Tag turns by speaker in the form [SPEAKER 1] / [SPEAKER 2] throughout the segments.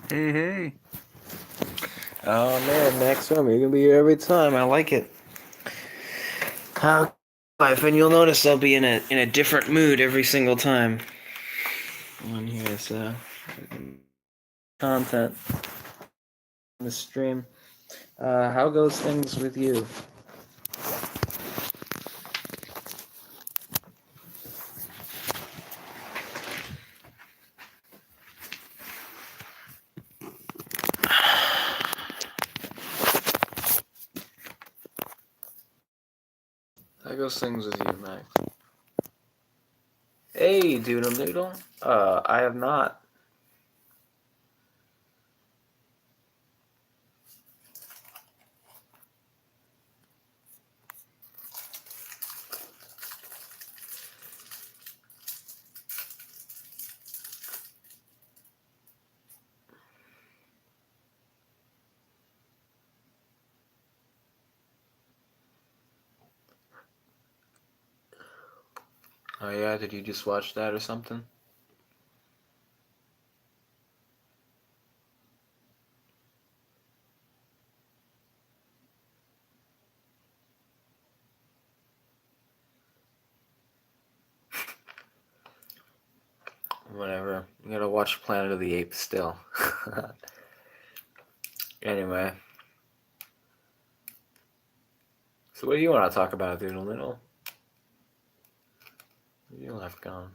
[SPEAKER 1] Hey, hey. Oh man, next room. You're gonna be here every time. I like it. How life, and you'll notice I'll be in a different mood every single time. On here, so content on the stream. How goes things with you? How goes things with you, Max? Hey, Doodle Noodle. I have not. Oh yeah, did you just watch that or something? Whatever. You gotta watch Planet of the Apes still. Anyway. So what do you want to talk about, Doodle Noodle? You left gone.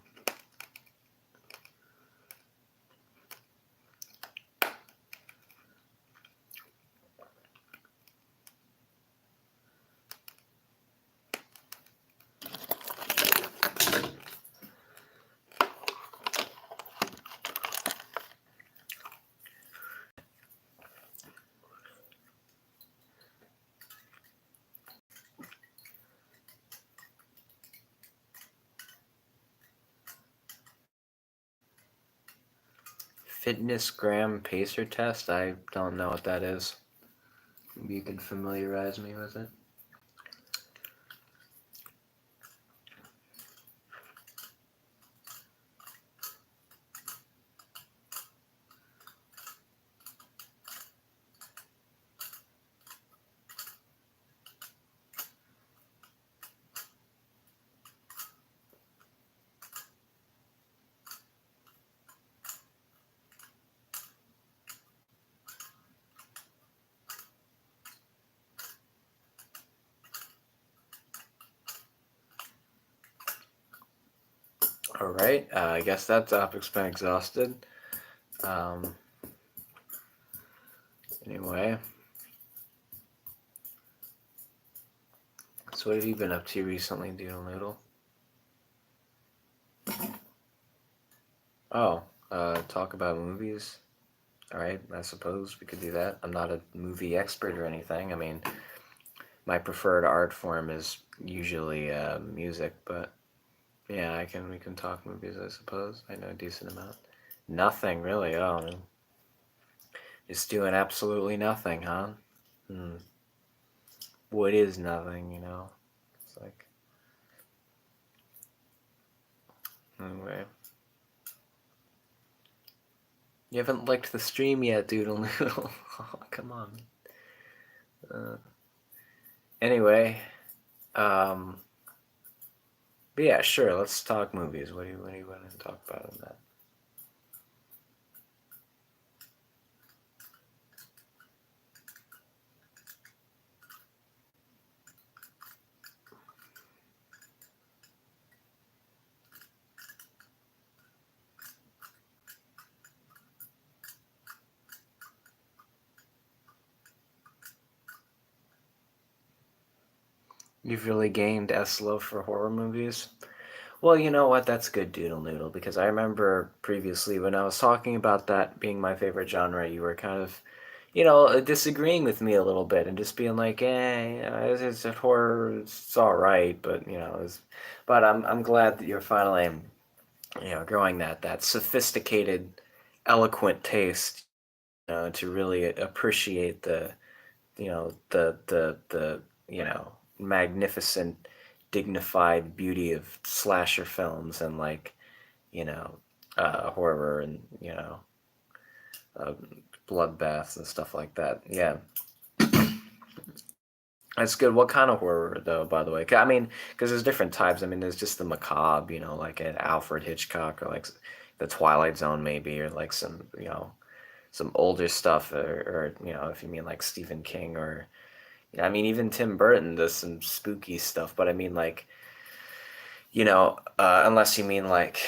[SPEAKER 1] Fitness gram pacer test? I don't know what that is. Maybe you can familiarize me with it. Alright, I guess that topic's been exhausted. Anyway. So what have you been up to recently, Doodle Noodle? Oh, talk about movies? Alright, I suppose we could do that. I'm not a movie expert or anything. I mean, my preferred art form is usually music, but yeah, we can talk movies, I suppose. I know a decent amount. Nothing really. Oh, just doing absolutely nothing, huh? Hmm. What is nothing, you know? It's like, anyway. You haven't liked the stream yet, Doodle Noodle. Oh, come on. Uh, anyway, um, but yeah, sure. Let's talk movies. What do you want to talk about in that? You've really gained S love for horror movies. Well, you know what? That's good, Doodle Noodle, because I remember previously when I was talking about that being my favorite genre, you were kind of, disagreeing with me a little bit and just being like, it's a horror, it's all right, but but I'm glad that you're finally, growing that sophisticated, eloquent taste, to really appreciate the magnificent, dignified beauty of slasher films and you know horror and bloodbaths and stuff like that. Yeah, that's good. What kind of horror though, by the way? I mean, because there's different types. I mean, there's just the macabre, like an Alfred Hitchcock, or like the Twilight Zone maybe, or like some some older stuff, or if you mean like Stephen King, or I mean even Tim Burton does some spooky stuff. But I mean like unless you mean like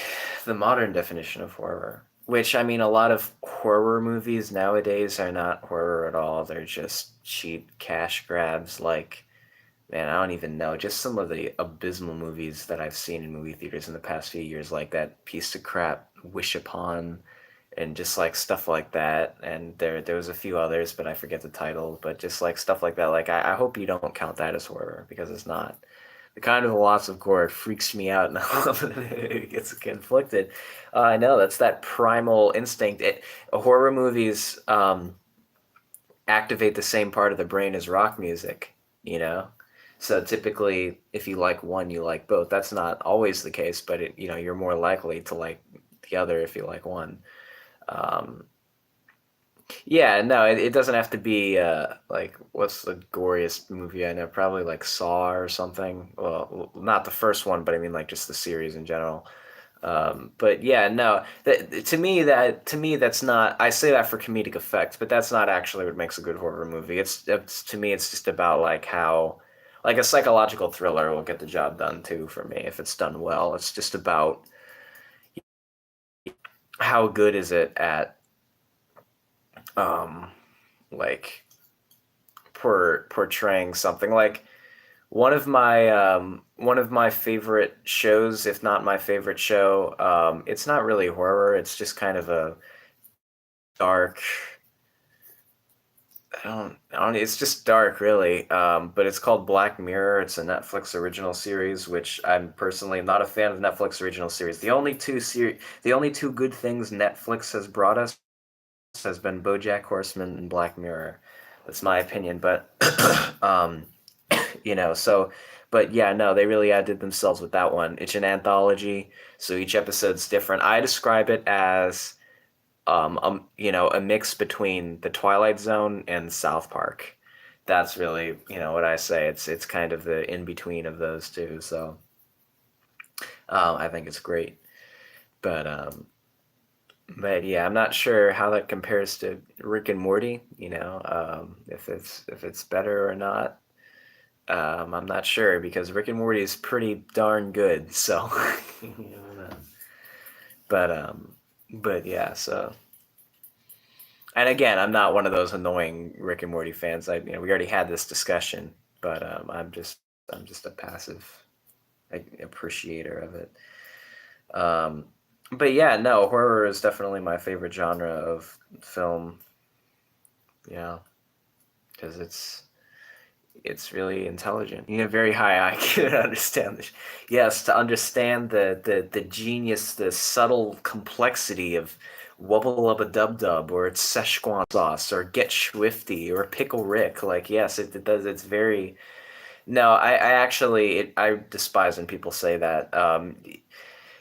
[SPEAKER 1] the modern definition of horror, which I mean a lot of horror movies nowadays are not horror at all. They're just cheap cash grabs. Like, man, I don't even know. Just some of the abysmal movies that I've seen in movie theaters in the past few years, like that piece of crap Wish Upon, and just like stuff like that. And there was a few others, but I forget the title. But just like stuff like that. Like I hope you don't count that as horror, because it's not. The kind of loss of gore freaks me out, and it gets conflicted. I know that's that primal instinct. Horror movies activate the same part of the brain as rock music, you know. So typically, if you like one, you like both. That's not always the case, but you're more likely to like the other if you like one. Um, yeah, no, it doesn't have to be like what's the goriest movie I know? Probably like Saw or something. Well, not the first one, but I mean like just the series in general. But yeah, no, to me that's not. I say that for comedic effect, but that's not actually what makes a good horror movie. It's to me, it's just about like how, like a psychological thriller will get the job done too for me if it's done well. It's just about how good is it at um like portraying something. Like one of my favorite shows, if not my favorite show. It's not really horror. It's just kind of a dark. I don't. It's just dark, really. But it's called Black Mirror. It's a Netflix original series, which I'm personally not a fan of Netflix original series. The only two good things Netflix has brought us has been BoJack Horseman and Black Mirror. That's my opinion, but um, so. But yeah, no, they really outdid themselves with that one. It's an anthology, so each episode's different. I describe it as a mix between the Twilight Zone and South Park. That's really, what I say. It's kind of the in between of those two. So I think it's great. But but yeah, I'm not sure how that compares to Rick and Morty. If it's better or not. I'm not sure, because Rick and Morty is pretty darn good. So, but but yeah. So, and again, I'm not one of those annoying Rick and Morty fans. We already had this discussion, but I'm just a passive appreciator of it. Um, but yeah, no, horror is definitely my favorite genre of film. Yeah, because it's really intelligent. You have very high IQ to understand this. Yes, to understand the genius, the subtle complexity of Wubba Lubba Dub Dub, or it's Szechuan sauce, or Get Swifty, or Pickle Rick. Like, yes, it does. It's very. No, I actually I despise when people say that.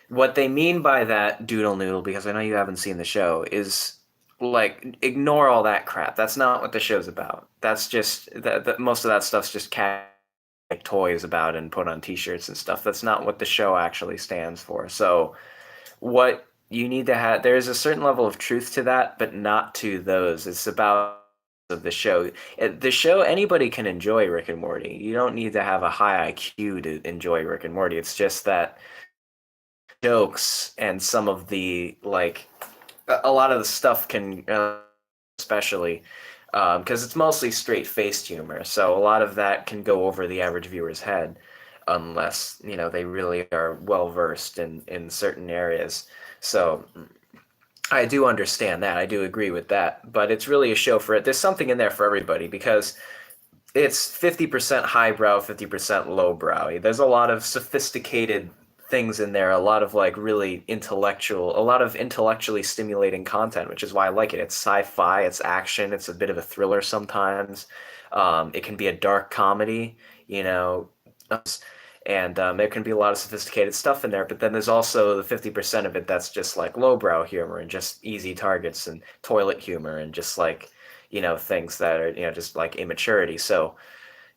[SPEAKER 1] What they mean by that doodle noodle, because I know you haven't seen the show, is like ignore all that crap. That's not what the show's about. That's just that most of that stuff's just cat like toys about and put on T-shirts and stuff. That's not what the show actually stands for. So what you need to have, there's a certain level of truth to that, but not to those. It's about of the show. The show, anybody can enjoy Rick and Morty. You don't need to have a high IQ to enjoy Rick and Morty. It's just that jokes and some of the like a lot of the stuff can especially because it's mostly straight faced humor, so a lot of that can go over the average viewer's head unless they really are well versed in certain areas. So I do understand that. I do agree with that, but it's really a show for it. There's something in there for everybody, because it's 50% highbrow, 50% lowbrow. There's a lot of sophisticated things in there, a lot of like really intellectual, a lot of intellectually stimulating content, which is why I like it. It's sci-fi, it's action, it's a bit of a thriller sometimes. It can be a dark comedy, you know. and there can be a lot of sophisticated stuff in there. But then there's also the 50% of it that's just like lowbrow humor and just easy targets and toilet humor and just like things that are just like immaturity. So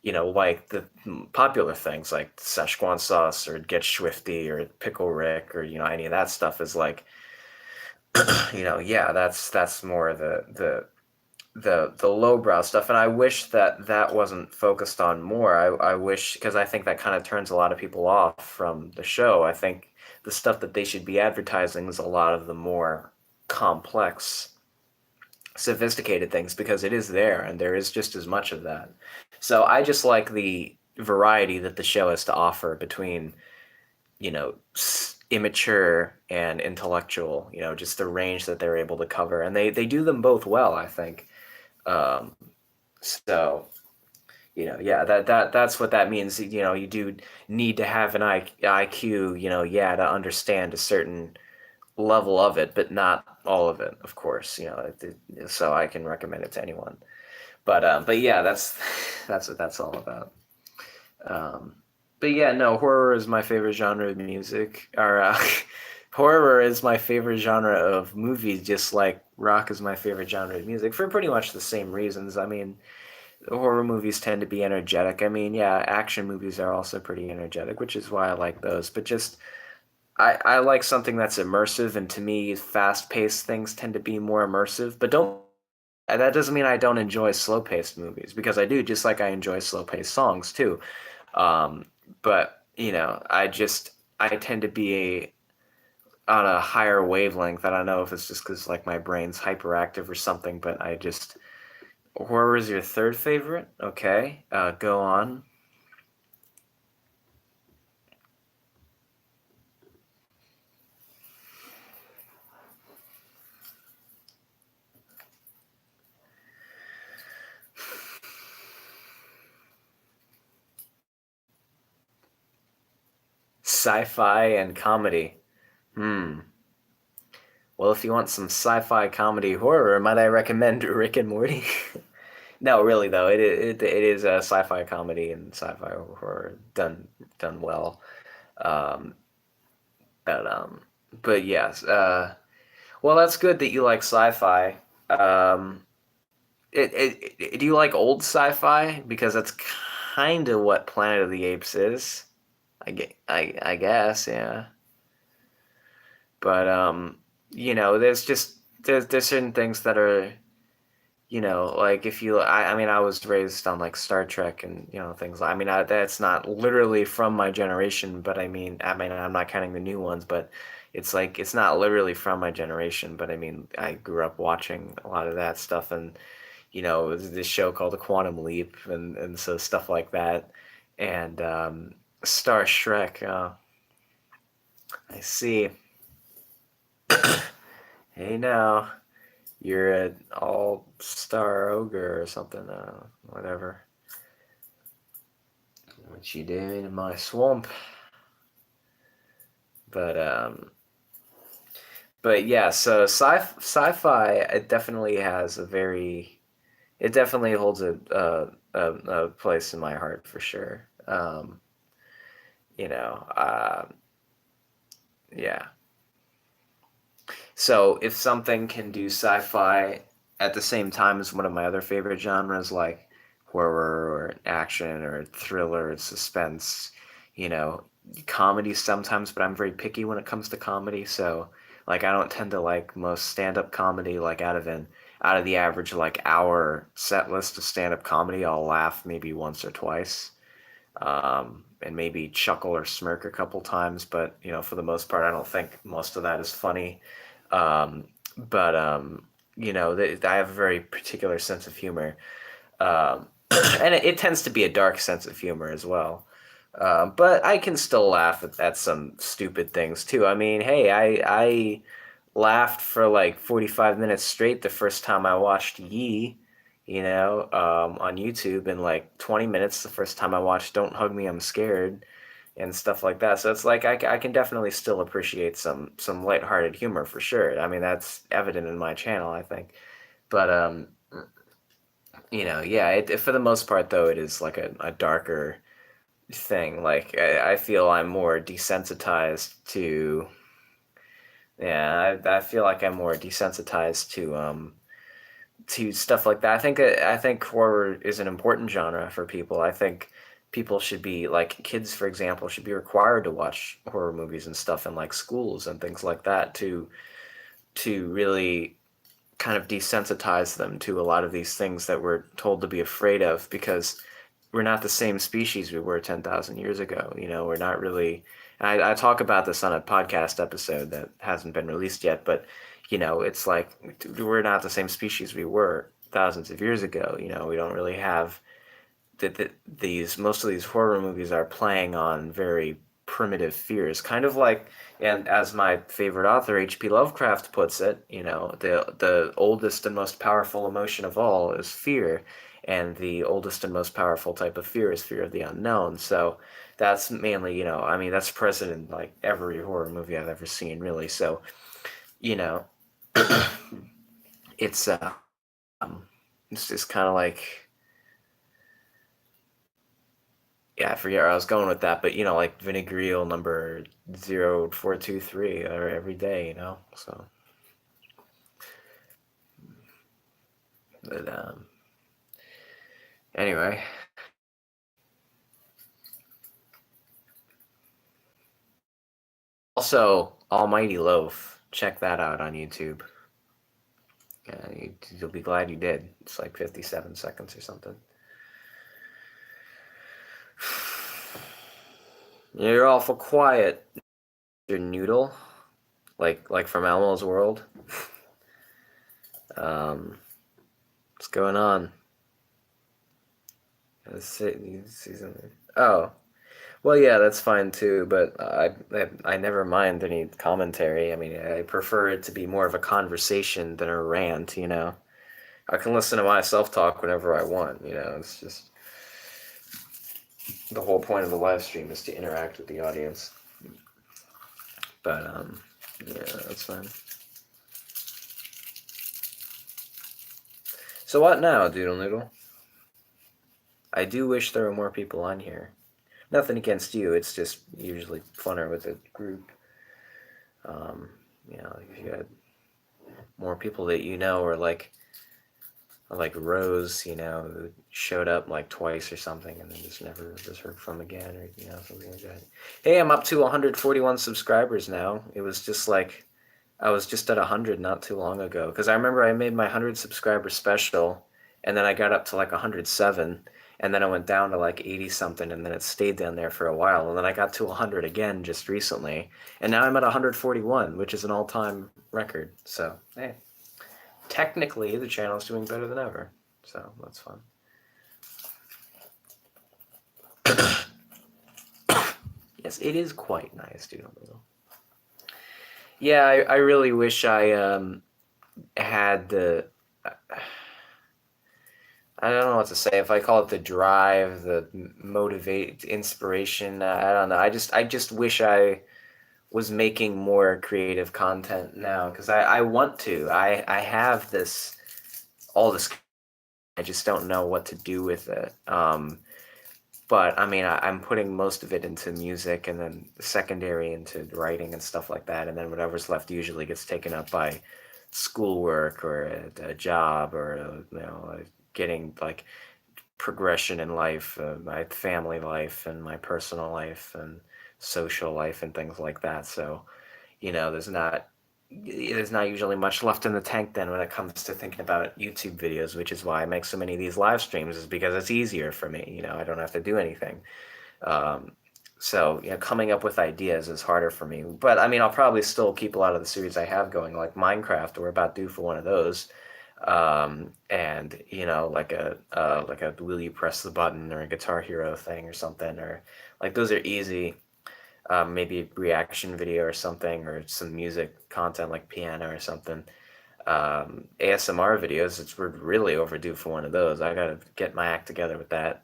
[SPEAKER 1] like the popular things like Szechuan sauce or Get Swifty or Pickle Rick or any of that stuff is like yeah, that's more the lowbrow stuff, and I wish that that wasn't focused on more. I wish, because I think that kind of turns a lot of people off from the show. I think the stuff that they should be advertising is a lot of the more complex, sophisticated things, because it is there and there is just as much of that. So I just like the variety that the show has to offer between immature and intellectual, just the range that they're able to cover, and they do them both well, I think. um, so yeah, that's what that means. You do need to have an IQ, yeah, to understand a certain level of it, but not all of it, of course. So I can recommend it to anyone. But yeah, that's what that's all about. Um, but yeah, no, horror is my favorite genre of music. Or horror is my favorite genre of movies, just like rock is my favorite genre of music for pretty much the same reasons. I mean, horror movies tend to be energetic. I mean, yeah, action movies are also pretty energetic, which is why I like those. But just I like something that's immersive, and to me, fast-paced things tend to be more immersive. But don't that doesn't mean I don't enjoy slow-paced movies, because I do, just like I enjoy slow-paced songs too. Um, but I tend to be on a higher wavelength. I don't know if it's just because like my brain's hyperactive or something, but I just horror is your third favorite. Okay, go on. Sci-fi and comedy. Hmm. Well, if you want some sci-fi comedy horror, might I recommend Rick and Morty? No, really though, it is a sci-fi comedy and sci-fi horror done well. Um, but um, but yes. Well, that's good that you like sci-fi. Um, do you like old sci-fi? Because that's kind of what Planet of the Apes is. I guess, yeah. But there's just there's certain things that are like if you I mean I was raised on like Star Trek and things like, I mean that's not literally from my generation, but I mean I'm not counting the new ones, but it's like it's not literally from my generation, but I mean I grew up watching a lot of that stuff, and there's this show called The Quantum Leap, and so stuff like that, and Star Trek. I see. Hey now, you're an all-star ogre or something. Whatever. What you doing in my swamp? But but yeah. So sci-fi, it definitely has a very, it definitely holds a place in my heart for sure. You know, uh, yeah. So if something can do sci-fi at the same time as one of my other favorite genres, like horror or action or thriller or suspense, you know, comedy sometimes, but I'm very picky when it comes to comedy. So like I don't tend to like most stand-up comedy. Like out of the average like hour set list of stand-up comedy, I'll laugh maybe once or twice, and maybe chuckle or smirk a couple times. But for the most part, I don't think most of that is funny. But I have a very particular sense of humor, and it tends to be a dark sense of humor as well. But I can still laugh at some stupid things too. I mean, hey, I laughed for like 45 minutes straight the first time I watched Yi, on YouTube, and like 20 minutes the first time I watched Don't Hug Me, I'm Scared, and stuff like that. So it's like I can definitely still appreciate some lighthearted humor for sure. I mean, that's evident in my channel, I think. But yeah, for the most part though, it is like a darker, thing. Like I feel I'm more desensitized to. Yeah, I feel like I'm more desensitized to stuff like that. I think horror is an important genre for people. I think people should be like kids, for example, should be required to watch horror movies and stuff in like schools and things like that to really kind of desensitize them to a lot of these things that we're told to be afraid of because we're not the same species we were 10,000 years ago. You know, we're not really. I talk about this on a podcast episode that hasn't been released yet, but, you know, it's like we're not the same species we were thousands of years ago. You know, we don't really have these most of these horror movies are playing on very primitive fears, kind of like, and as my favorite author H.P. Lovecraft puts it, you know, the oldest and most powerful emotion of all is fear, and the oldest and most powerful type of fear is fear of the unknown. So that's mainly, you know, I mean, that's present in like every horror movie I've ever seen, really. So, you know, it's it's just kind of like, yeah, I forget where I was going with that, but, you know, like Vinegreal number 0423 or every day, you know. So, but anyway, also Almighty Loaf, check that out on YouTube. You'll be glad you did. It's like 57 seconds or something. You're awful quiet, your noodle, like from Elmo's World. Um, what's going on? Oh, well, yeah, that's fine too, but I never mind any commentary. I mean, I prefer it to be more of a conversation than a rant, you know. I can listen to myself talk whenever I want, you know. It's just the whole point of the live stream is to interact with the audience. But yeah, that's fine. So what now, Doodle Noodle? I do wish there were more people on here. Nothing against you. It's just usually funner with a group. Um, you know, if you had more people that you know, or like Rose, you know, who showed up like twice or something and then just never was heard from again, or, you know, something like that. Hey, I'm up to 141 subscribers now. It was just like I was just at 100 not too long ago because I remember I made my 100 subscriber special, and then I got up to like 107, and then I went down to like 80 something, and then it stayed down there for a while, and then I got to 100 again just recently, and now I'm at 141, which is an all-time record. So hey, technically the channel's doing better than ever, so that's fun. Yes, it is quite nice, dude. Yeah, I really wish I had the, I don't know what to say. If I call it the drive, the motivate, inspiration, I don't know. I just wish I was making more creative content now because I want to. I have this all this. I just don't know what to do with it. But I mean, I'm putting most of it into music, and then secondary into writing and stuff like that, and then whatever's left usually gets taken up by schoolwork or a job or you know, getting like progression in life, my family life and my personal life and social life and things like that. So, you know, there's not usually much left in the tank then when it comes to thinking about YouTube videos, which is why I make so many of these live streams, is because it's easier for me. You know, I don't have to do anything. Um, so, you know, coming up with ideas is harder for me. But I mean, I'll probably still keep a lot of the series I have going, like Minecraft. We're about due for one of those. And you know, like a will you press the button or a Guitar Hero thing or something, or like those are easy. Maybe a reaction video or something, or some music content like piano or something. ASMR videos, we're really overdue for one of those. I gotta get my act together with that.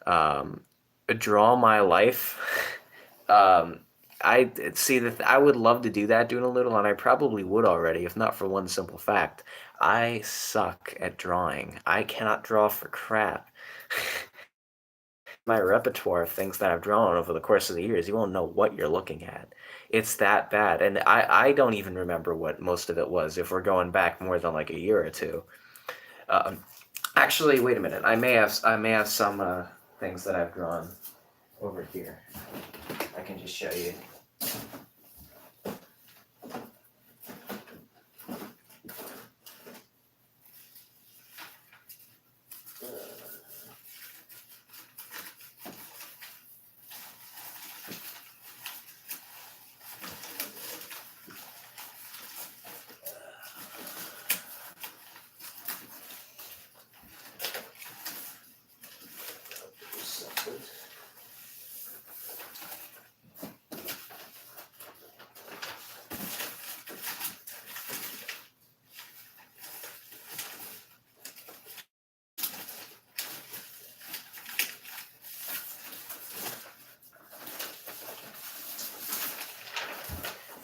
[SPEAKER 1] Um, Draw my life. um, I see that I would love to do that, doing a little, and I probably would already, if not for one simple fact. I suck at drawing. I cannot draw for crap. my repertoire of things that I've drawn over the course of the years, you won't know what you're looking at. It's that bad. And I don't even remember what most of it was if we're going back more than like a year or two. Um, Actually, wait a minute. I may have some things that I've drawn over here. I can just show you.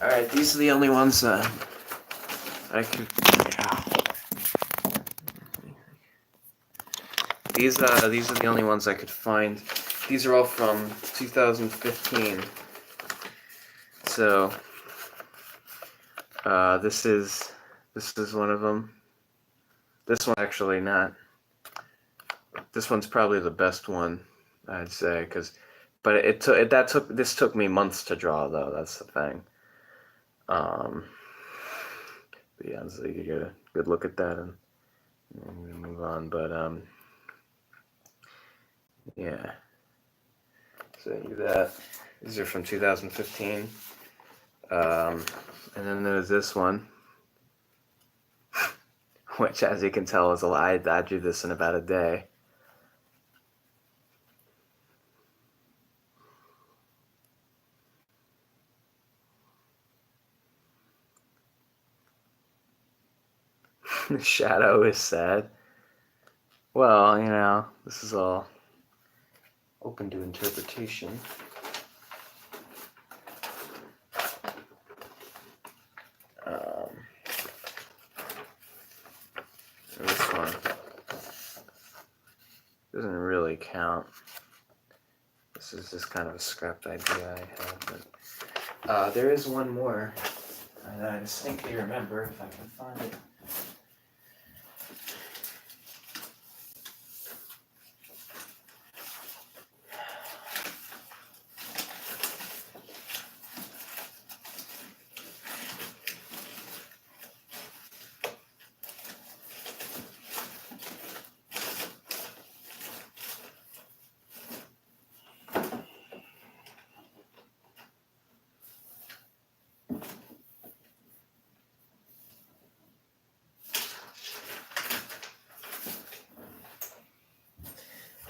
[SPEAKER 1] All right, these are the only ones I could. These are the only ones I could find. These are all from 2015. So this is one of them. This one actually not. This one's probably the best one, I'd say, but this took me months to draw though. That's the thing. But yeah, so you get a good look at that, and I'm gonna move on. But yeah. So these are from 2015. And then there's this one, which, as you can tell, is a lie. I drew this in about a day. The shadow is sad. Well, this is all open to interpretation. This one doesn't really count. This is just kind of a scrapped idea I have. But there is one more that I distinctly remember, if I can find it.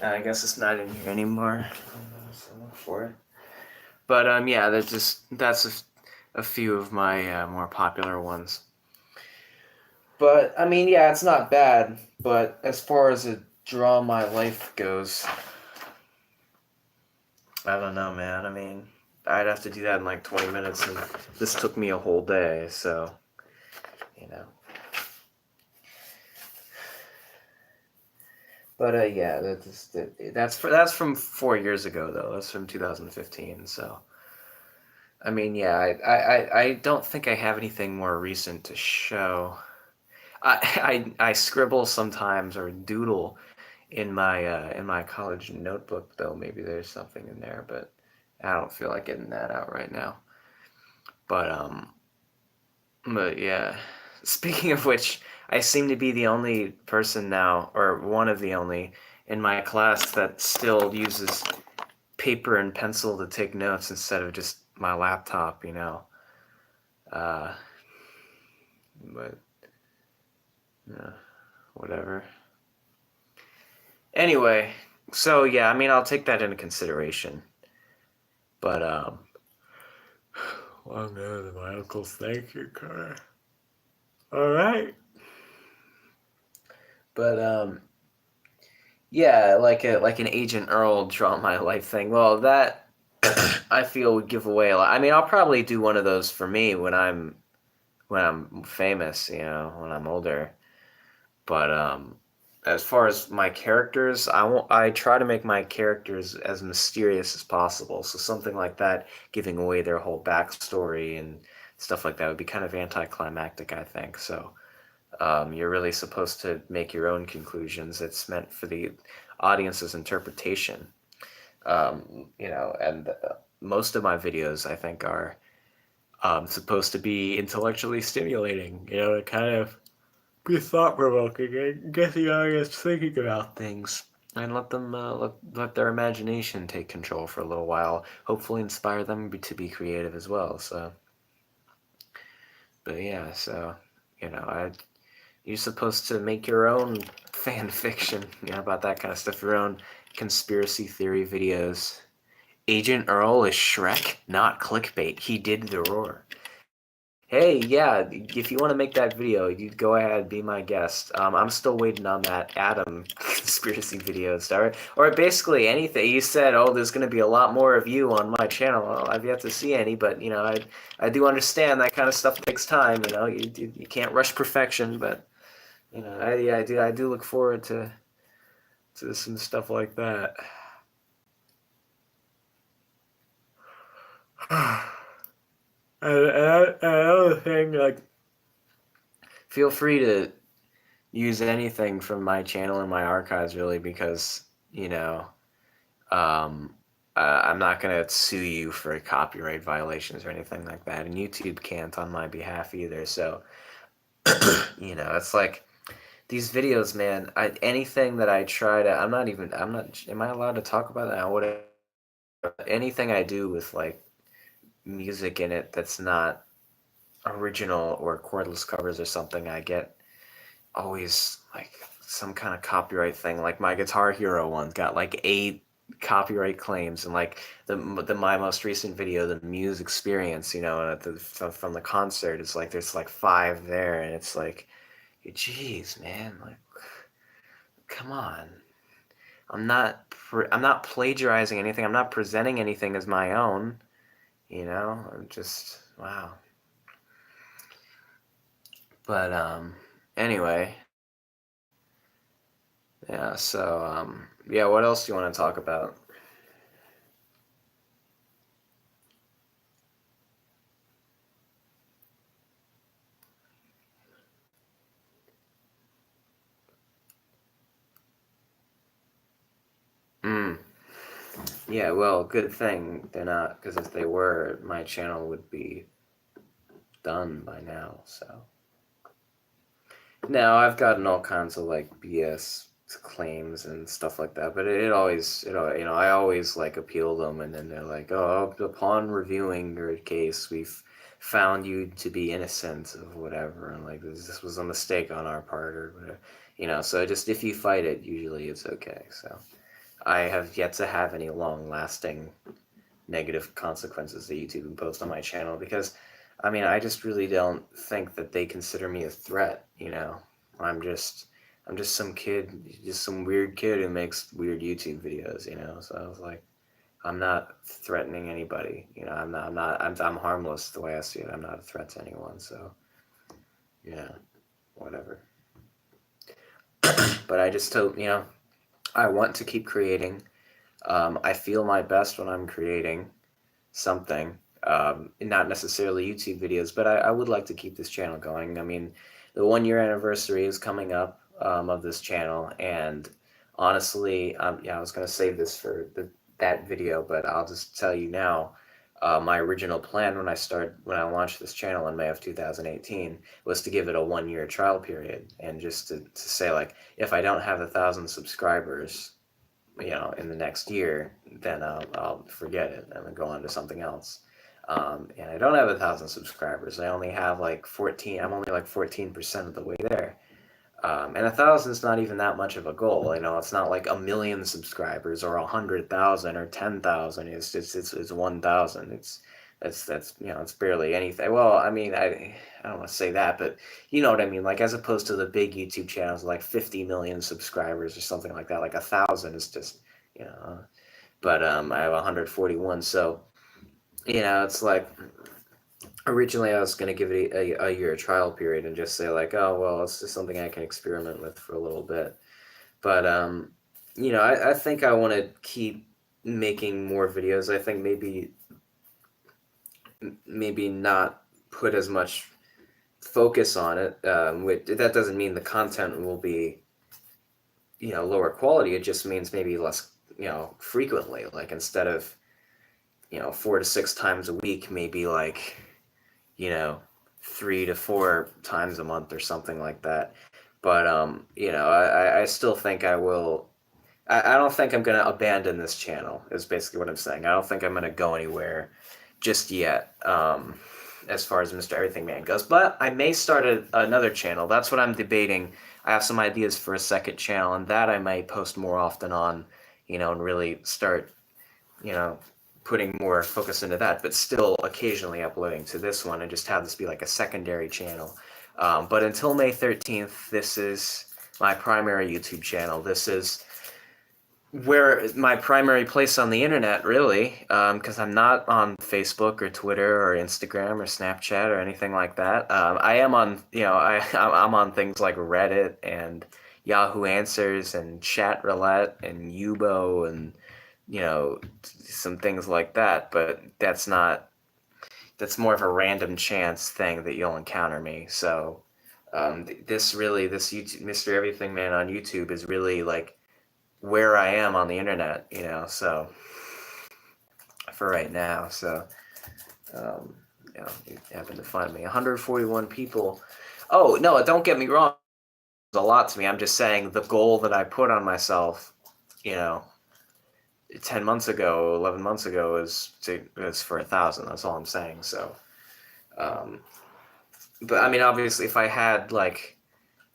[SPEAKER 1] I guess it's not in here anymore. So look for it. But yeah, that's a few of my more popular ones. But I mean, yeah, it's not bad. But as far as a draw my life goes, I don't know, man. I mean, I'd have to do that in like 20 minutes, and this took me a whole day. So, you know. But yeah, that's from 4 years ago though. That's from 2015. So, I mean, yeah, I don't think I have anything more recent to show. I scribble sometimes or doodle in my college notebook though. Maybe there's something in there, but I don't feel like getting that out right now. But yeah. Speaking of which, I seem to be the only person now, or one of the only, in my class that still uses paper and pencil to take notes instead of just my laptop, But, whatever. Anyway, so yeah, I mean, I'll take that into consideration. But, longer than my uncle's thank you card. All right. But yeah, like an Agent Earl draw my life thing. Well, that I feel would give away a lot. I mean, I'll probably do one of those for me when I'm famous, when I'm older. But as far as my characters, I try to make my characters as mysterious as possible. So something like that, giving away their whole backstory and stuff like that, would be kind of anticlimactic, I think. So you're really supposed to make your own conclusions. It's meant for the audience's interpretation. And most of my videos, I think, are supposed to be intellectually stimulating. To kind of be thought provoking and get the audience thinking about things. And let them let their imagination take control for a little while. Hopefully, inspire them to be creative as well. So, but yeah, so I you're supposed to make your own fan fiction, about that kind of stuff. Your own conspiracy theory videos. Agent Earl is Shrek, not clickbait. He did the roar. Hey, yeah, if you want to make that video, you go ahead, be my guest. I'm still waiting on that Adam conspiracy video to start. Or basically anything. You said, oh, there's going to be a lot more of you on my channel. Well, I've yet to see any, but, I do understand that kind of stuff takes time, You can't rush perfection, but, I do look forward to some stuff like that. And another thing, like, feel free to use anything from my channel and my archives, really, because um, I'm not gonna sue you for copyright violations or anything like that, and YouTube can't on my behalf either. So it's like these videos, man. Anything that I try to, I'm not. Am I allowed to talk about that? Whatever. Anything I do with like music in it that's not original or cordless covers or something, I get always like some kind of copyright thing. Like my Guitar Hero one got like 8 copyright claims, and like the my most recent video, the Muse Experience, from the concert, it's like there's like 5 there, and it's like, geez, man, like, come on. I'm not plagiarizing anything. I'm not presenting anything as my own. I'm just, wow. But anyway. Yeah, so, yeah, what else do you want to talk about? Mm. Yeah, well, good thing they're not, because if they were, my channel would be done by now, so. Now, I've gotten all kinds of, like, BS claims and stuff like that, but it always, I always, like, appeal them, and then they're like, oh, upon reviewing your case, we've found you to be innocent of whatever, and, like, this was a mistake on our part, or whatever. So just, if you fight it, usually it's okay, so. I have yet to have any long-lasting negative consequences that YouTube imposed on my channel, because, I just really don't think that they consider me a threat, I'm just some kid, just some weird kid who makes weird YouTube videos, so I was like, I'm not threatening anybody, I'm harmless the way I see it. I'm not a threat to anyone, so, yeah, whatever. But I just hope, I want to keep creating. I feel my best when I'm creating something. Not necessarily YouTube videos, but I would like to keep this channel going. The 1-year anniversary is coming up of this channel, and honestly, yeah, I was going to save this for that video, but I'll just tell you now. My original plan when I launched this channel in May of 2018 was to give it a 1-year trial period, and just to say, like, if I don't have 1,000 subscribers, in the next year, then I'll forget it and then go on to something else. And I don't have 1,000 subscribers. I only have like 14. I'm only like 14% of the way there. And 1,000 is not even that much of a goal. It's not like 1,000,000 subscribers or 100,000 or 10,000. It's 1,000. That's it's barely anything. Well, I don't want to say that, but you know what I mean. Like, as opposed to the big YouTube channels like 50 million subscribers or something like that. Like 1,000 is just, you know. But I have 141, so it's like, originally I was gonna give it a year trial period and just say, like, oh well, it's just something I can experiment with for a little bit. But I think I want to keep making more videos. I think maybe not put as much focus on it. That doesn't mean the content will be lower quality. It just means maybe less frequently. Like instead of 4 to 6 times a week, maybe like you know 3 to 4 times a month or something like that. But I still think I will. I don't think I'm gonna abandon this channel. Is basically what I'm saying. I don't think I'm gonna go anywhere just yet. As far as Mr. Everything Man goes, but I may start another channel. That's what I'm debating. I have some ideas for a second channel, and that I might post more often on, and really start, you know, putting more focus into that, but still occasionally uploading to this one and just have this be like a secondary channel. But until May 13th, this is my primary YouTube channel. This is where my primary place on the internet, really, because I'm not on Facebook or Twitter or Instagram or Snapchat or anything like that. I am on, I'm on things like Reddit and Yahoo Answers and Chat Roulette and Yubo and some things like that. But that's more of a random chance thing that you'll encounter me. So this YouTube, Mr. Everything Man on YouTube is really like where I am on the internet, so for right now. So you happen to find me. 141 people. Oh no, don't get me wrong, it's a lot to me. I'm just saying the goal that I put on myself 10 months ago, 11 months ago is for 1,000. That's all I'm saying. So but I mean, obviously if I had like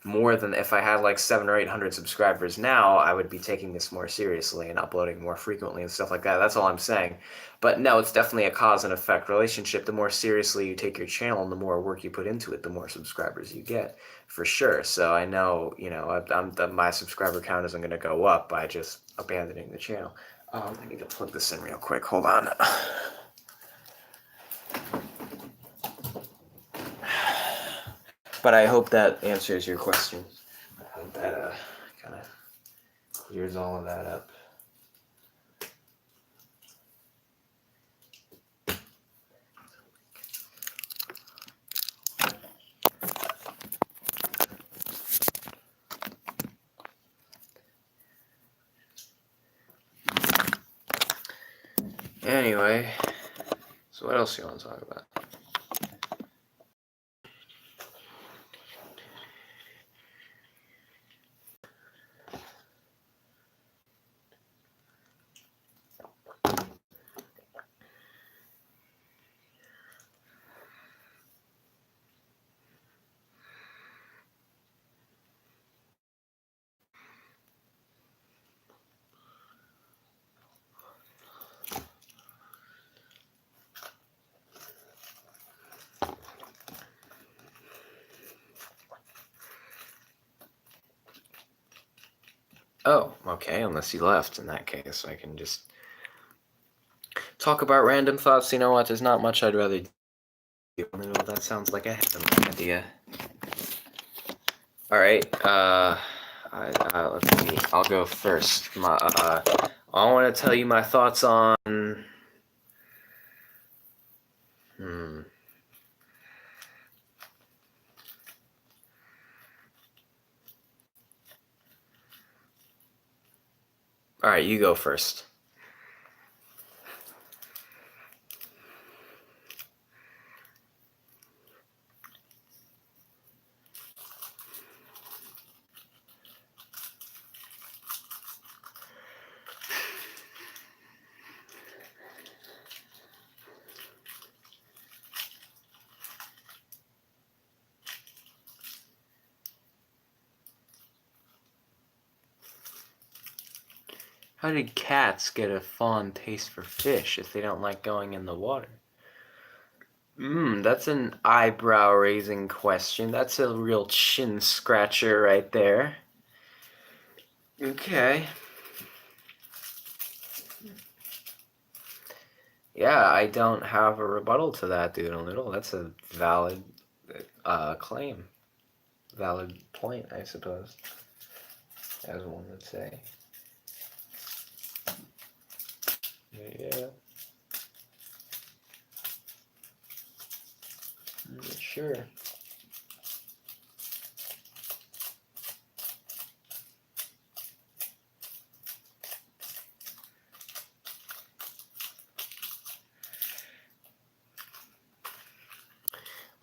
[SPEAKER 1] 700 or 800 subscribers now, I would be taking this more seriously and uploading more frequently and stuff like that. That's all I'm saying. But no, it's definitely a cause and effect relationship. The more seriously you take your channel and the more work you put into it, the more subscribers you get, for sure. So I know, my subscriber count isn't going to go up by just abandoning the channel. I need to plug this in real quick. Hold on. But I hope that answers your question. I hope that kind of clears all of that up. Anyway, so what else do you want to talk about? Oh, okay, unless you left. In that case, I can just talk about random thoughts. You know what, there's not much I'd rather do. That sounds like I have an idea. Alright, let's see, I'll go first. I want to tell you my thoughts on... Alright, you go first. How did cats get a fond taste for fish if they don't like going in the water? That's an eyebrow-raising question. That's a real chin scratcher right there. Okay. Yeah, I don't have a rebuttal to that, Doodle Noodle. That's a valid claim. Valid point, I suppose. as one would say. Yeah, sure.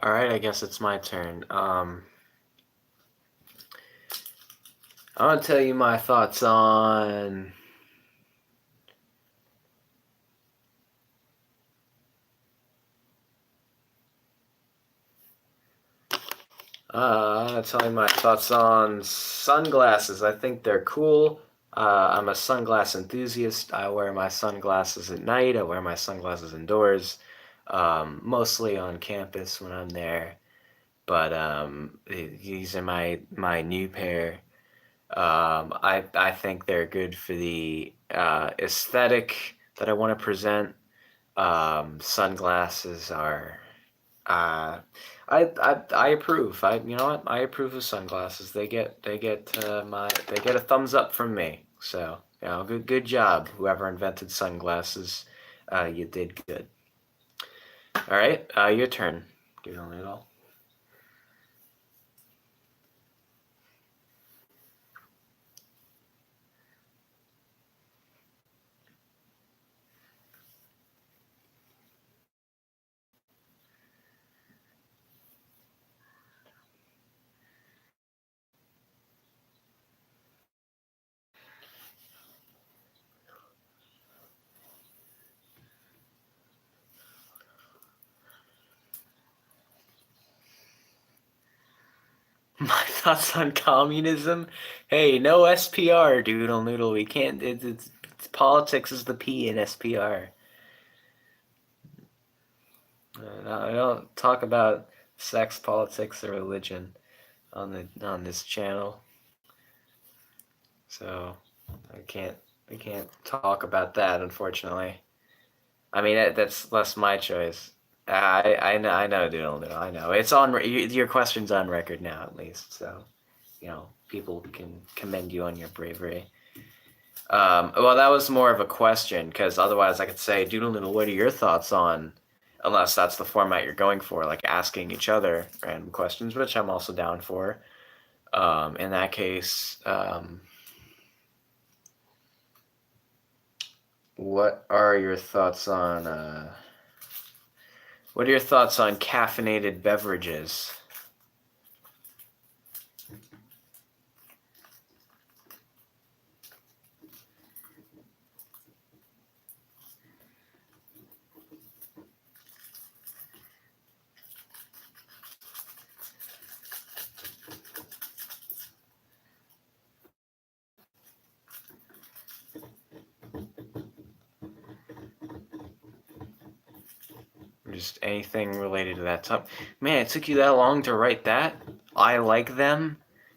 [SPEAKER 1] All right, I guess it's my turn. I want to tell you my thoughts on. I'm gonna tell you my thoughts on sunglasses. I think they're cool. I'm a sunglass enthusiast. I wear my sunglasses at night. I wear my sunglasses indoors, mostly on campus when I'm there. But these are my new pair. I think they're good for the aesthetic that I want to present. Sunglasses are uh, I approve. You know what? I approve of sunglasses. They get a thumbs up from me. So good job, whoever invented sunglasses. You did good. All right, your turn. Doodle noodle. My thoughts on communism? Hey, no SPR, doodle noodle. We can't. It's politics is the P in SPR. I don't talk about sex, politics, or religion on this channel, so I can't talk about that, unfortunately. I mean that's less my choice. I know, doodle noodle. I know it's on. Your question's on record now, at least, so people can commend you on your bravery. Well, that was more of a question because otherwise I could say, Doodle Noodle, what are your thoughts on, unless that's the format you're going for, like asking each other random questions, which I'm also down for. In that case, what are your thoughts on what are your thoughts on caffeinated beverages? Just anything related to that topic. Man, it took you that long to write that? I like them?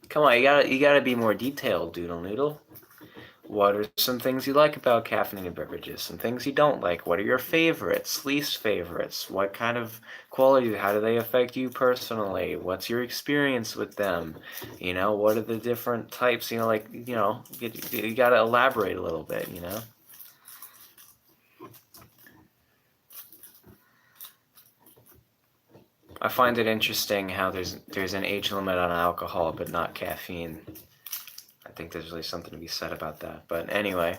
[SPEAKER 1] Come on, you gotta be more detailed, Doodle Noodle. What are some things you like about caffeinated beverages? Some things you don't like? What are your favorites, least favorites? What kind of quality? How do they affect you personally? What's your experience with them? What are the different types? You gotta elaborate a little bit. I find it interesting how there's an age limit on alcohol, but not caffeine. I think there's really something to be said about that. But anyway.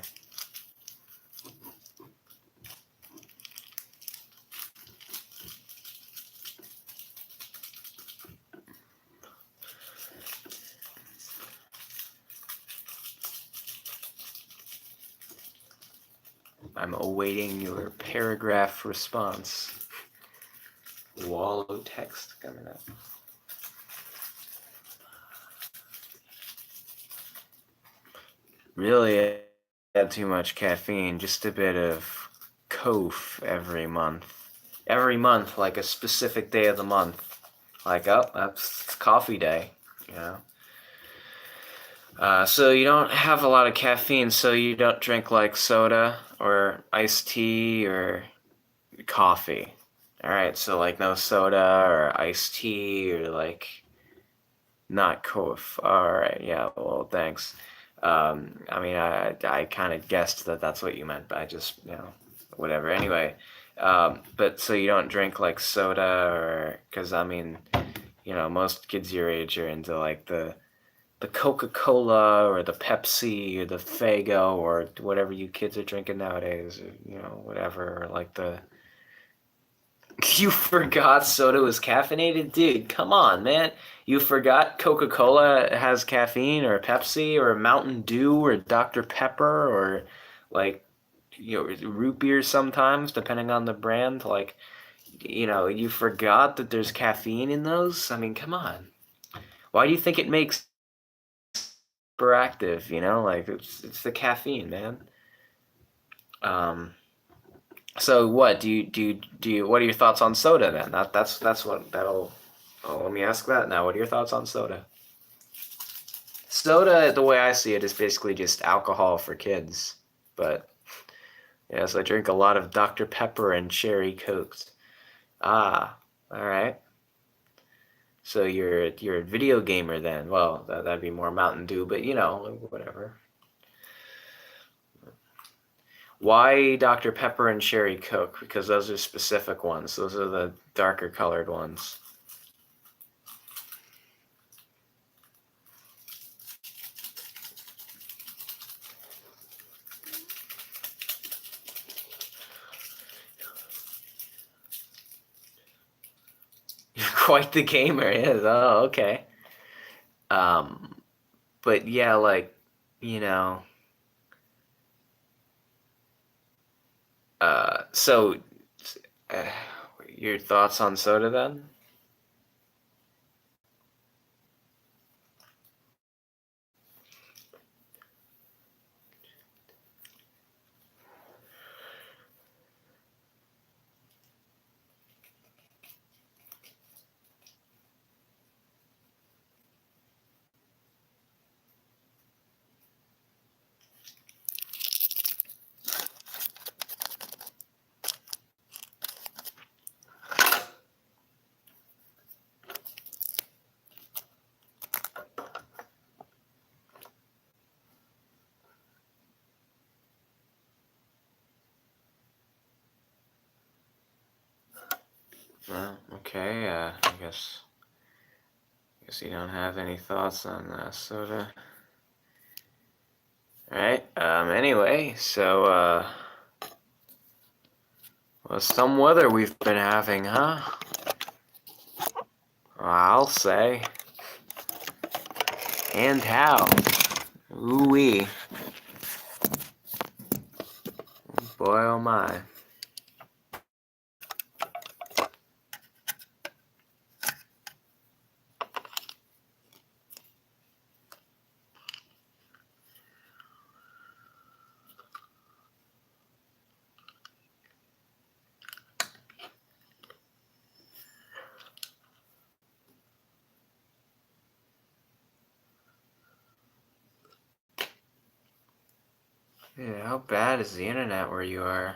[SPEAKER 1] I'm awaiting your paragraph response. Wallow text coming up. Really add too much caffeine, just a bit of Kof every month. Every month, like a specific day of the month. Like, oh, that's coffee day, you know? So you don't have a lot of caffeine, so you don't drink like soda or iced tea or coffee. Alright, so like no soda or iced tea or like not Kof. Alright, yeah, well, thanks. I mean, I kind of guessed that that's what you meant, but I just, whatever. Anyway, but so you don't drink like soda or, because I mean, most kids your age are into like the Coca-Cola or the Pepsi or the Faygo or whatever you kids are drinking nowadays, or, whatever, or like the. You forgot soda was caffeinated? Dude, come on, man. You forgot Coca-Cola has caffeine, or Pepsi, or Mountain Dew, or Dr. Pepper, or like, root beer sometimes, depending on the brand. Like, you forgot that there's caffeine in those? I mean, come on. Why do you think it makes hyperactive, Like, it's the caffeine, man. Um, so what what are your thoughts on soda then? That's what that'll. Oh, let me ask that now. What are your thoughts on soda? Soda, the way I see it, is basically just alcohol for kids. But yes, I drink a lot of Dr. Pepper and cherry cokes. Ah, all right. So you're a video gamer then? Well, that'd be more Mountain Dew, but whatever. Why Dr. Pepper and cherry coke? Because those are specific ones. Those are the darker colored ones. You're quite the gamer, yes. Oh, okay. Um, but yeah, like, you know, so uh, your thoughts on soda then? Well, okay. I guess you don't have any thoughts on soda. All right. Anyway, so well, some weather we've been having, huh? I'll say. And how? Ooh wee. Boy, oh my. Yeah, how bad is the internet where you are?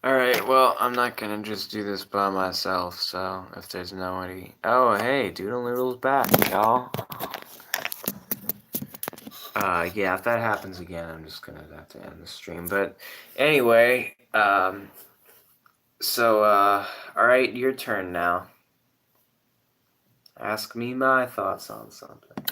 [SPEAKER 1] Alright, well, I'm not gonna just do this by myself, so if there's nobody. Oh, hey, Doodle Noodle's back, y'all. Yeah, if that happens again, I'm just gonna have to end the stream. But anyway, so, alright, your turn now. Ask me my thoughts on something.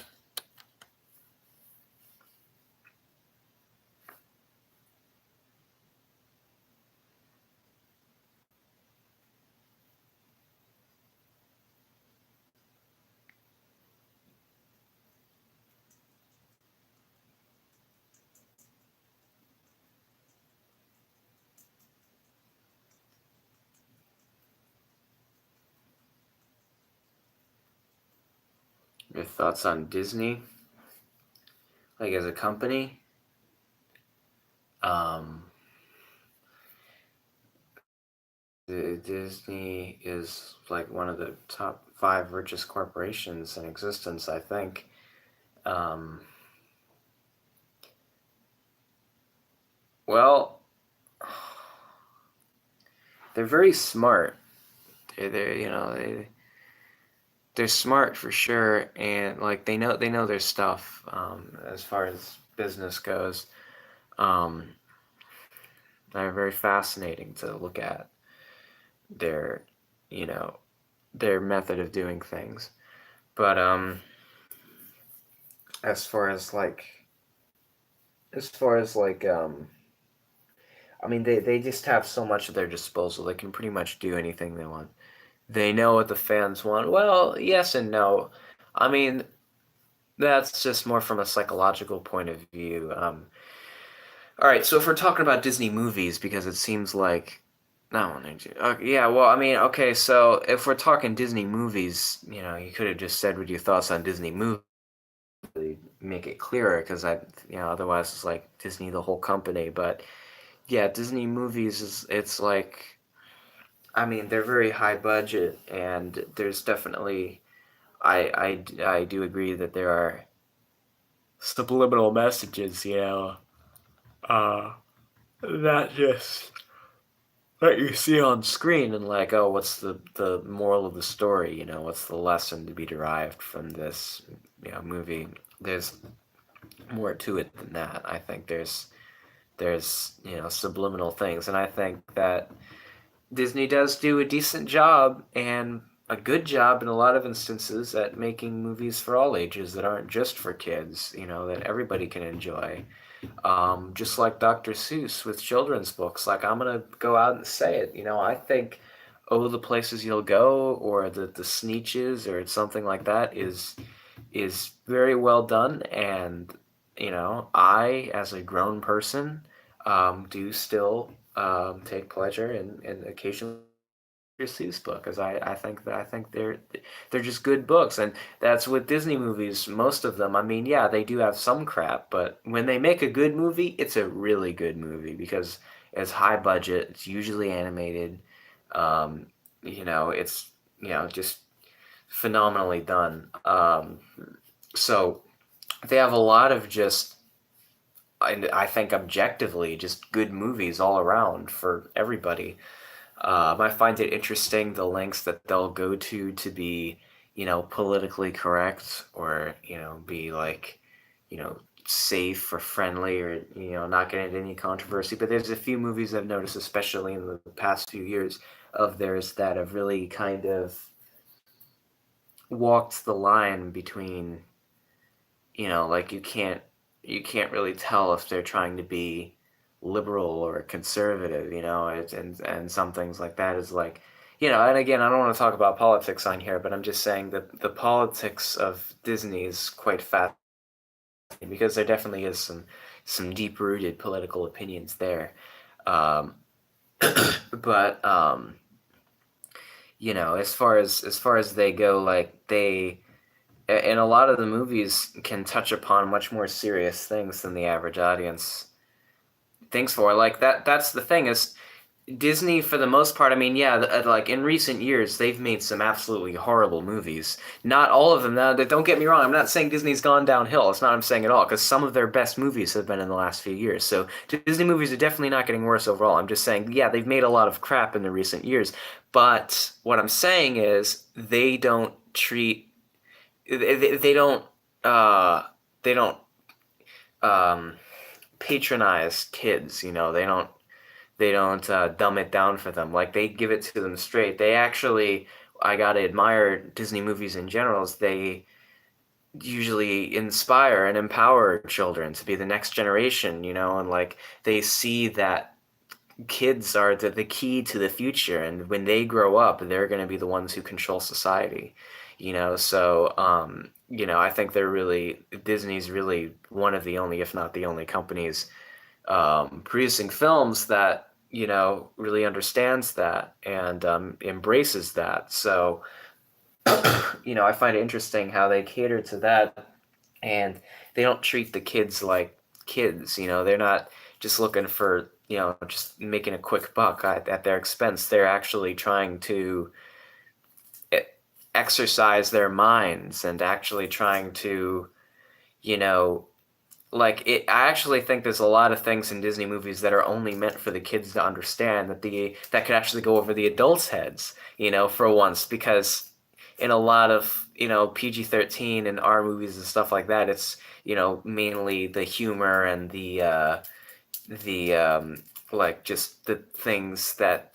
[SPEAKER 1] Your thoughts on Disney, like as a company? Um, Disney is like one of the top five richest corporations in existence, I think. Um, well, they're very smart. They're they're smart for sure, and like they know their stuff as far as business goes. Um, they're very fascinating to look at their you know their method of doing things. But as far as like as far as like I mean they just have so much at their disposal. They can pretty much do anything they want. They know what the fans want. Well, yes and no. I mean, that's just more from a psychological point of view. All right, so if we're talking about Disney movies, because it seems like no, yeah. Well, I mean, okay. So if we're talking Disney movies, you could have just said what your thoughts on Disney movies, make it clearer, because otherwise it's like Disney the whole company. But yeah, Disney movies is it's like I mean they're very high budget, and there's definitely I do agree that there are subliminal messages, uh, not just that you see on screen and like, oh, what's the moral of the story? What's the lesson to be derived from this, movie? There's more to it than that. I think there's subliminal things, and I think that Disney does do a decent job and a good job in a lot of instances at making movies for all ages that aren't just for kids, that everybody can enjoy. Just like Dr. Seuss with children's books. Like, I'm gonna go out and say it. I think "Oh, the Places You'll Go" or the Sneetches or something like that is very well done, and I, as a grown person, do still take pleasure in occasionally Seuss book, because I think they're just good books, and that's with Disney movies. Most of them, I mean, yeah, they do have some crap, but when they make a good movie, it's a really good movie because it's high budget. It's usually animated. Um, it's just phenomenally done. So they have a lot of just I think objectively just good movies all around for everybody. I find it interesting the lengths that they'll go to be, politically correct, or, be like, you know, safe or friendly, or, not get into any controversy. But there's a few movies I've noticed, especially in the past few years, of theirs that have really kind of walked the line between, like you can't really tell if they're trying to be liberal or conservative, and some things like that is like, and again, I don't want to talk about politics on here, but I'm just saying that the politics of Disney is quite fascinating, because there definitely is some deep rooted political opinions there. Um, but as far as they go, like they and a lot of the movies can touch upon much more serious things than the average audience thinks for. Like that's the thing is Disney, for the most part, I mean, yeah, like in recent years, they've made some absolutely horrible movies. Not all of them. Now, don't get me wrong. I'm not saying Disney's gone downhill. It's not what I'm saying at all, because some of their best movies have been in the last few years. So Disney movies are definitely not getting worse overall. I'm just saying, yeah, they've made a lot of crap in the recent years. But what I'm saying is they don't uh, they don't um, patronize kids. They don't dumb it down for them. Like, they give it to them straight. They actually, I gotta admire Disney movies in general. Is they usually inspire and empower children to be the next generation. And like they see that kids are the key to the future, and when they grow up, they're going to be the ones who control society. So I think Disney's really one of the only, if not the only, companies producing films that really understands that and embraces that. So I find it interesting how they cater to that, and they don't treat the kids like kids. They're not just looking for just making a quick buck at their expense. They're actually trying to e- exercise their minds and actually trying to, you know, I actually think there's a lot of things in Disney movies that are only meant for the kids to understand that could actually go over the adults' heads, for once, because in a lot of, PG-13 and R movies and stuff like that, it's, mainly the humor and the just the things that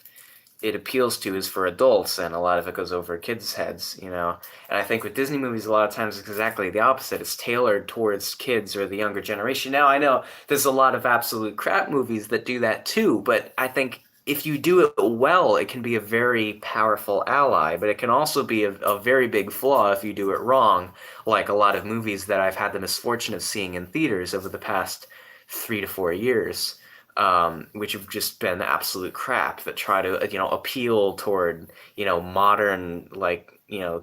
[SPEAKER 1] it appeals to is for adults, and a lot of it goes over kids' heads. And I think with Disney movies, a lot of times it's exactly the opposite. It's tailored towards kids or the younger generation. Now, I know there's a lot of absolute crap movies that do that too, but I think if you do it well, it can be a very powerful ally, but it can also be a very big flaw if you do it wrong, like a lot of movies that I've had the misfortune of seeing in theaters over the past 3 to 4 years, which have just been absolute crap that try to appeal toward modern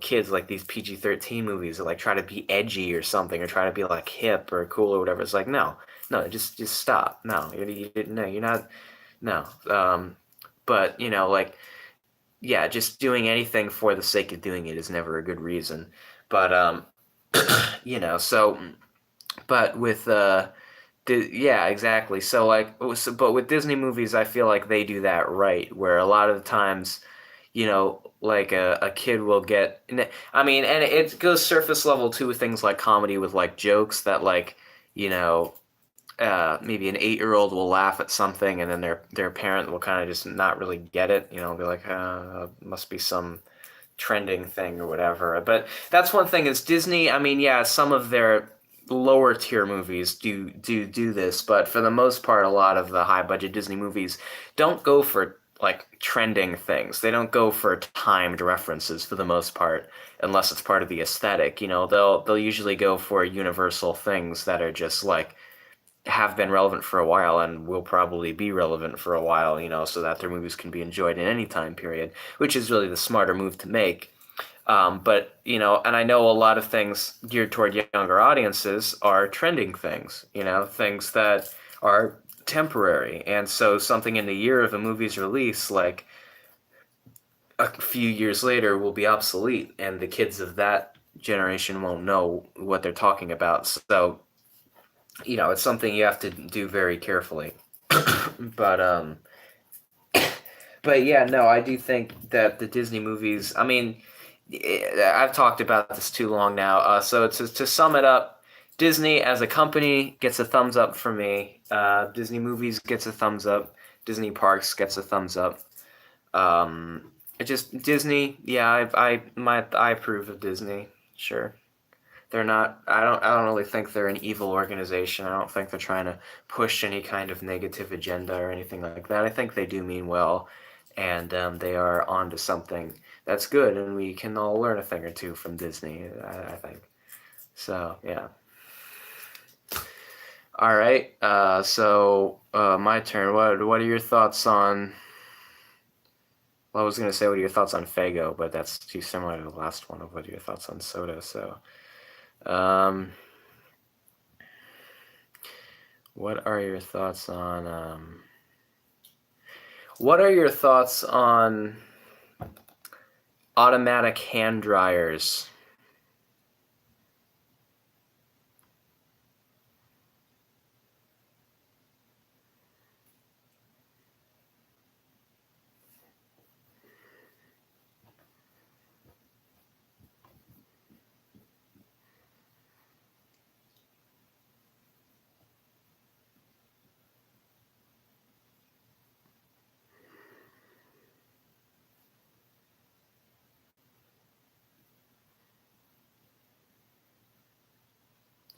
[SPEAKER 1] kids, like these PG-13 movies that like try to be edgy or something, or try to be like hip or cool or whatever. It's like no, just stop. No, no, you're not. No. But yeah, just doing anything for the sake of doing it is never a good reason. But so but with yeah, exactly. So but with Disney movies, I feel like they do that right, where a lot of the times, like a kid will get. I mean, and it goes surface level too with things like comedy with like jokes that you know, maybe an 8-year-old will laugh at something, and then their parent will kind of just not really get it. Be like, must be some trending thing or whatever. But that's one thing is Disney. I mean, yeah, some of their lower tier movies do this, but for the most part, a lot of the high budget Disney movies don't go for like trending things. They don't go for timed references for the most part, unless it's part of the aesthetic. They'll usually go for universal things that are just like have been relevant for a while and will probably be relevant for a while, so that their movies can be enjoyed in any time period, which is really the smarter move to make. But and I know a lot of things geared toward younger audiences are trending things, things that are temporary. And so something in the year of a movie's release, like a few years later, will be obsolete, and the kids of that generation won't know what they're talking about. So, it's something you have to do very carefully. But but yeah, no, I do think that the Disney movies. I mean, I've talked about this too long now. So to sum it up, Disney as a company gets a thumbs up for me. Disney movies gets a thumbs up. Disney parks gets a thumbs up. It just Disney. Yeah, I approve of Disney. Sure. They're not. I don't really think they're an evil organization. I don't think they're trying to push any kind of negative agenda or anything like that. I think they do mean well, and they are onto something that's good, and we can all learn a thing or two from Disney. I think so. Yeah. All right. My turn. What are your thoughts on? Well, I was gonna say what are your thoughts on Fago, but that's too similar to the last one of what are your thoughts on soda. So. Um, What are your thoughts on what are your thoughts on automatic hand dryers?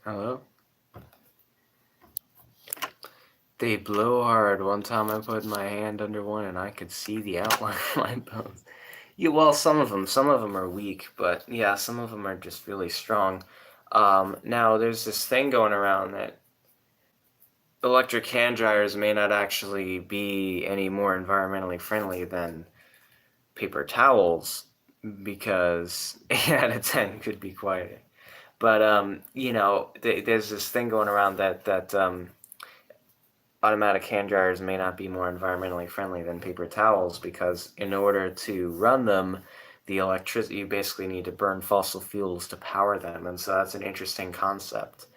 [SPEAKER 1] Hello? They blow hard. One time I put my hand under one and I could see the outline of my bones. Yeah, well, some of them are weak, but yeah, some of them are just really strong. Now there's this thing going around that electric hand dryers may not actually be any more environmentally friendly than paper towels because 8 out of 10 could be quieter. But there's this thing going around that automatic hand dryers may not be more environmentally friendly than paper towels because in order to run them, the electricity you basically need to burn fossil fuels to power them, and so that's an interesting concept.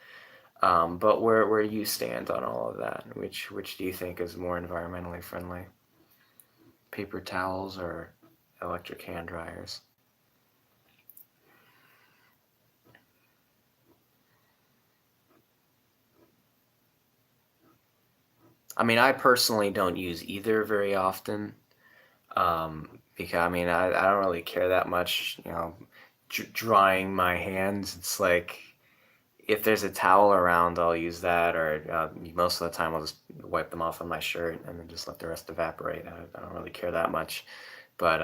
[SPEAKER 1] But where you stand on all of that, which do you think is more environmentally friendly, paper towels or electric hand dryers? I mean, I personally don't use either very often. Because I mean, I don't really care that much, drying my hands. It's like if there's a towel around, I'll use that, or most of the time I'll just wipe them off on my shirt and then just let the rest evaporate. I don't really care that much. But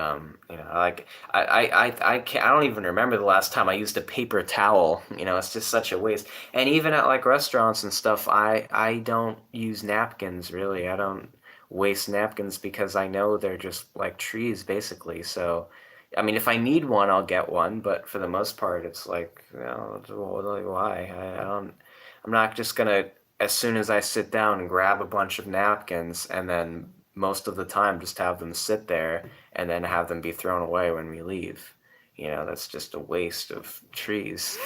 [SPEAKER 1] like I don't even remember the last time I used a paper towel. It's just such a waste. And even at like restaurants and stuff, I don't use napkins really. I don't waste napkins because I know they're just like trees basically. So, I mean, if I need one, I'll get one. But for the most part, it's like, why? I don't. I'm not just gonna as soon as I sit down and grab a bunch of napkins and then most of the time just have them sit there and then have them be thrown away when we leave. That's just a waste of trees.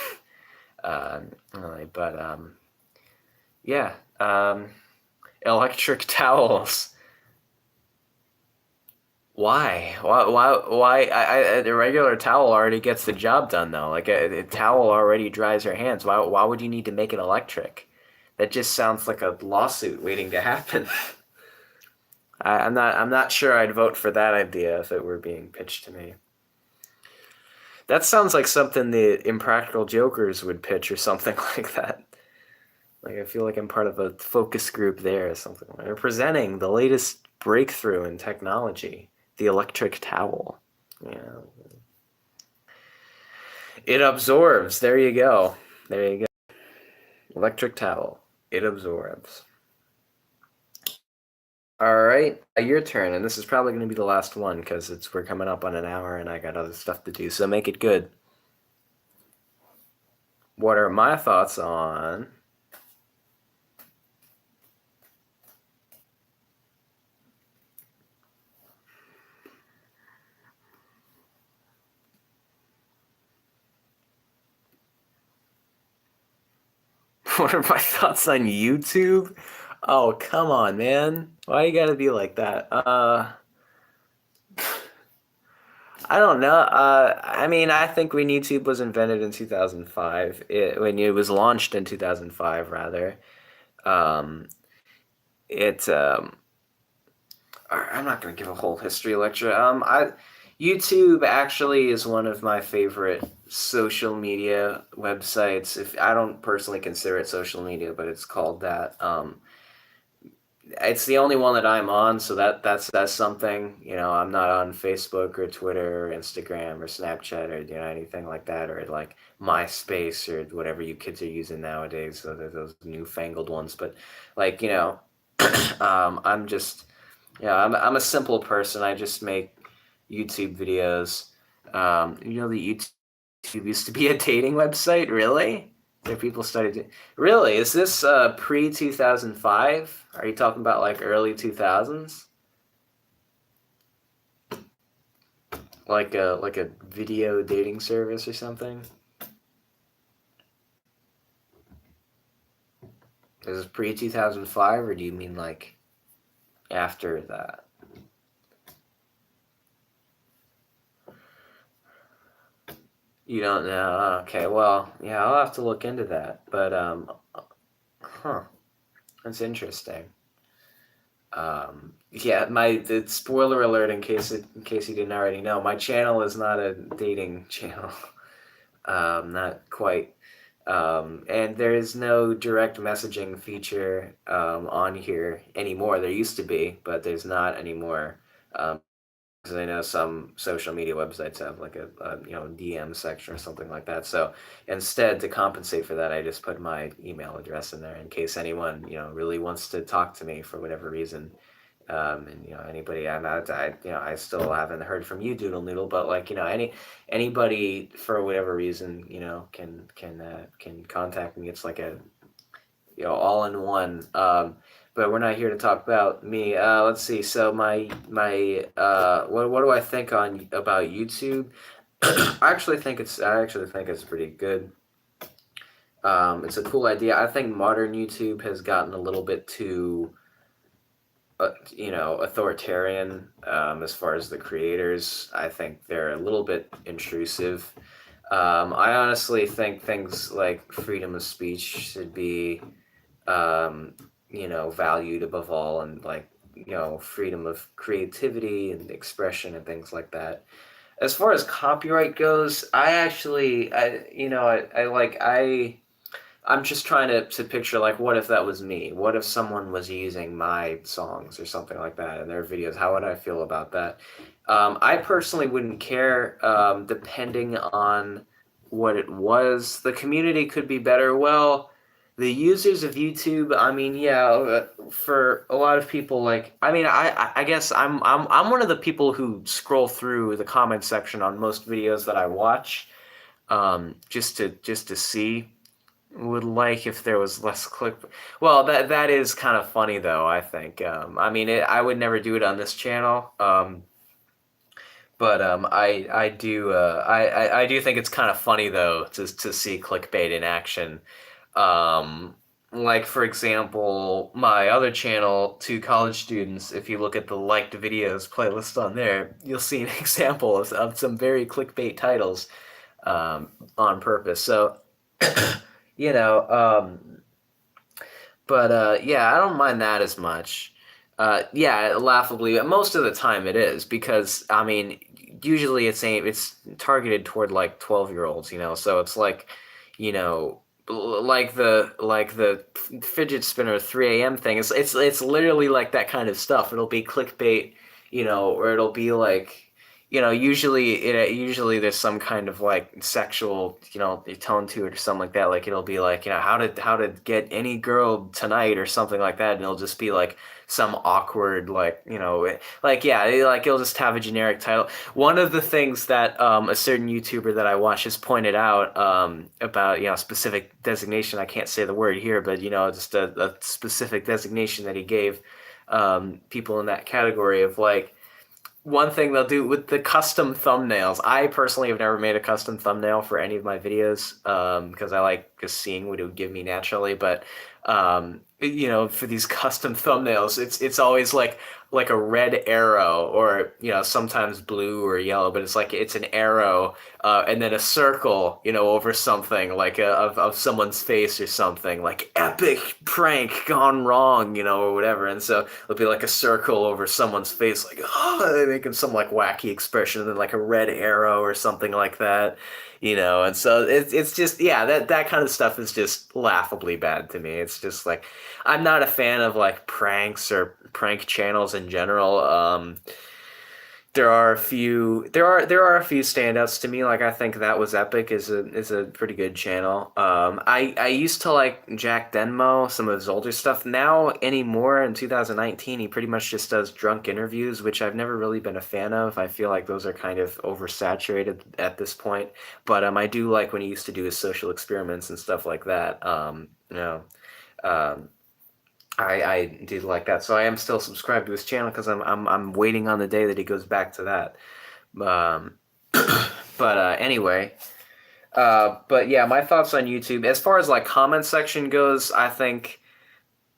[SPEAKER 1] Really, but yeah, electric towels. Why? Why? The regular towel already gets the job done, though. Like a towel already dries your hands. Why would you need to make it electric? That just sounds like a lawsuit waiting to happen. I'm not sure I'd vote for that idea if it were being pitched to me. That sounds like something the Impractical Jokers would pitch or something like that. Like I feel like I'm part of a focus group there or something. They're presenting the latest breakthrough in technology, the electric towel. Yeah, it absorbs. There you go. There you go. Electric towel. It absorbs. All right, your turn, and this is probably going to be the last one because we're coming up on an hour, and I got other stuff to do. So make it good. What are my thoughts on what are my thoughts on YouTube? Oh, come on, man. Why you gotta be like that? I don't know. I mean, I think when YouTube was invented in 2005, when it was launched in 2005, rather, um, it I'm not going to give a whole history lecture. YouTube actually is one of my favorite social media websites. If I don't personally consider it social media, but it's called that. It's the only one that I'm on, so that's something. I'm not on Facebook or Twitter or Instagram or Snapchat or anything like that, or like MySpace or whatever you kids are using nowadays. So there's those newfangled ones, but like I'm just I'm a simple person. I just make YouTube videos. The YouTube used to be a dating website, really? Where people started to, really? Is this pre 2005? Are you talking about like early 2000s? Like a video dating service or something? Is this pre 2005 or do you mean like after that? You don't know? Okay, well, yeah, I'll have to look into that. But huh, that's interesting. Yeah, the spoiler alert in case you didn't already know, my channel is not a dating channel. Not quite. And there is no direct messaging feature on here anymore. There used to be, but there's not anymore. Because I know some social media websites have like a DM section or something like that. So instead, to compensate for that, I just put my email address in there in case anyone really wants to talk to me for whatever reason. And anybody I still haven't heard from you, Doodle Noodle, but like anybody for whatever reason can contact me. It's like a all in one. but we're not here to talk about me. Let's see. So what do I think on about YouTube? I actually think it's pretty good. It's a cool idea. I think modern YouTube has gotten a little bit too, authoritarian as far as the creators. I think they're a little bit intrusive. I honestly think things like freedom of speech should be, um, valued above all, and like, freedom of creativity and expression and things like that. As far as copyright goes, I actually, I'm just trying to picture, like, what if that was me? What if someone was using my songs or something like that in their videos? How would I feel about that? I personally wouldn't care, depending on what it was. The community could be better. Well, the users of YouTube, I mean, yeah, for a lot of people, like, I mean, I guess I'm one of the people who scroll through the comment section on most videos that I watch, just to see. Would like if there was less click. Well, that is kind of funny though. I think. I mean, I would never do it on this channel. But I do. I do think it's kind of funny though to see clickbait in action. Um, like for example, my other channel, Two College Students. If you look at the liked videos playlist on there, you'll see an example of some very clickbait titles, on purpose. So you know, but yeah, I don't mind that as much. Yeah, laughably, most of the time it is because I mean, usually it's targeted toward like 12-year-olds, so it's like, you know, like the fidget spinner 3 a.m. thing. It's literally like that kind of stuff. It'll be clickbait, or it'll be like, usually there's some kind of like sexual, tone to it or something like that. Like it'll be like, how to get any girl tonight or something like that, and it'll just be like some awkward, like, like, yeah, like it'll just have a generic title. One of the things that a certain YouTuber that I watch has pointed out, about, specific designation. I can't say the word here, but just a specific designation that he gave, people in that category of like, one thing they'll do with the custom thumbnails. I personally have never made a custom thumbnail for any of my videos, because I like just seeing what it would give me naturally. But for these custom thumbnails, it's always like a red arrow, or sometimes blue or yellow, but it's an arrow, and then a circle, over something like of someone's face or something, like epic prank gone wrong, or whatever. And so it'll be like a circle over someone's face, like, oh, they make some like wacky expression, and then like a red arrow or something like that. And so it's just, yeah, that kind of stuff is just laughably bad to me. It's just like, I'm not a fan of like pranks or prank channels in general. There are a few standouts to me. Like, I think That Was Epic is a pretty good channel. I used to like Jack Denmo, some of his older stuff. Now anymore in 2019, he pretty much just does drunk interviews, which I've never really been a fan of. I feel like those are kind of oversaturated at this point. But I do like when he used to do his social experiments and stuff like that. Um, I did like that, so I am still subscribed to his channel because I'm waiting on the day that he goes back to that. Um, but anyway, but yeah, my thoughts on YouTube as far as like comment section goes, I think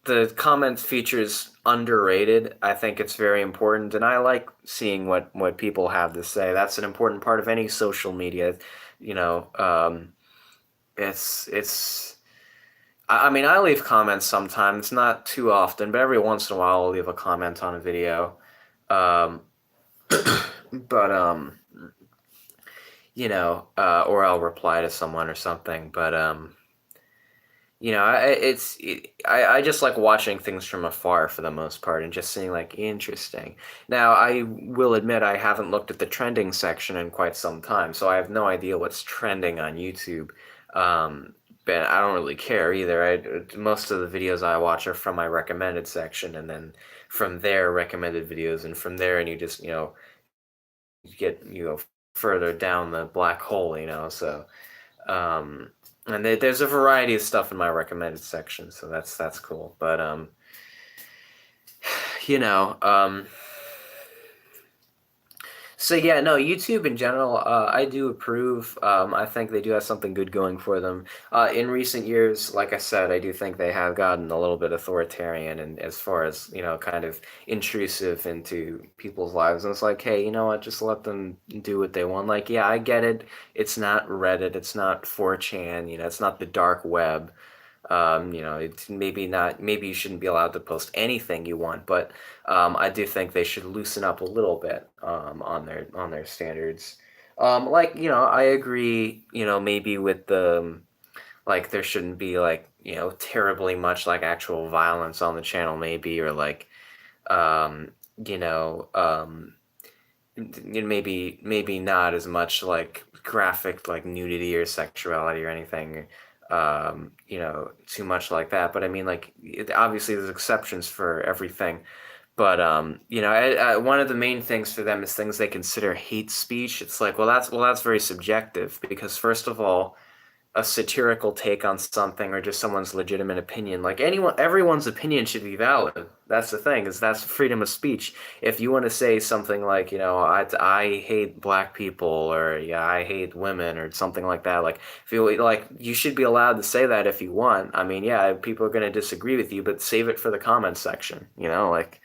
[SPEAKER 1] the comment feature is underrated. I think it's very important, and I like seeing what people have to say. That's an important part of any social media. You know, it's I mean, I leave comments sometimes, not too often, but every once in a while I'll leave a comment on a video. Um, but or I'll reply to someone or something. But I just like watching things from afar for the most part, and just seeing like, interesting. Now, I will admit I haven't looked at the trending section in quite some time, so I have no idea what's trending on YouTube. Um, but I don't really care either. Most of the videos I watch are from my recommended section, and then from there recommended videos, and from there, and you just, get, further down the black hole, so. And there's a variety of stuff in my recommended section, so that's cool. But you know, so yeah, no, YouTube in general, I do approve. I think they do have something good going for them. In recent years, like I said, I do think they have gotten a little bit authoritarian and as far as, kind of intrusive into people's lives. And it's like, hey, you know what? Just let them do what they want. Like, yeah, I get it. It's not Reddit. It's not 4chan. It's not the dark web. It's maybe not. Maybe you shouldn't be allowed to post anything you want, but I do think they should loosen up a little bit on their standards. Like I agree. Maybe with the like there shouldn't be like terribly much like actual violence on the channel, maybe or like um, you know um, maybe not as much like graphic like nudity or sexuality or anything too much like that, but I mean like obviously there's exceptions for everything, but one of the main things for them is things they consider hate speech. It's like, well that's very subjective because first of all, a satirical take on something or just someone's legitimate opinion. Like everyone's opinion should be valid. That's the thing, is that's freedom of speech. If you want to say something like, I hate black people or yeah, I hate women or something like that, like if you like you should be allowed to say that if you want. I mean, yeah, people are going to disagree with you, but save it for the comments section, like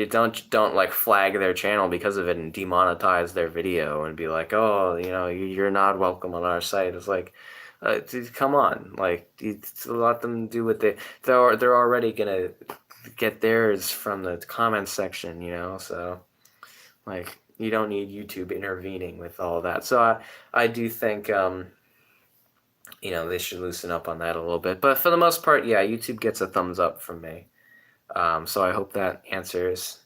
[SPEAKER 1] don't like flag their channel because of it and demonetize their video and be like, oh, you're not welcome on our site. It's like, dude, come on, like let them do what they're already gonna get theirs from the comments section, so like you don't need YouTube intervening with all that. So I do think they should loosen up on that a little bit, but for the most part, yeah, YouTube gets a thumbs up from me. So I hope that answers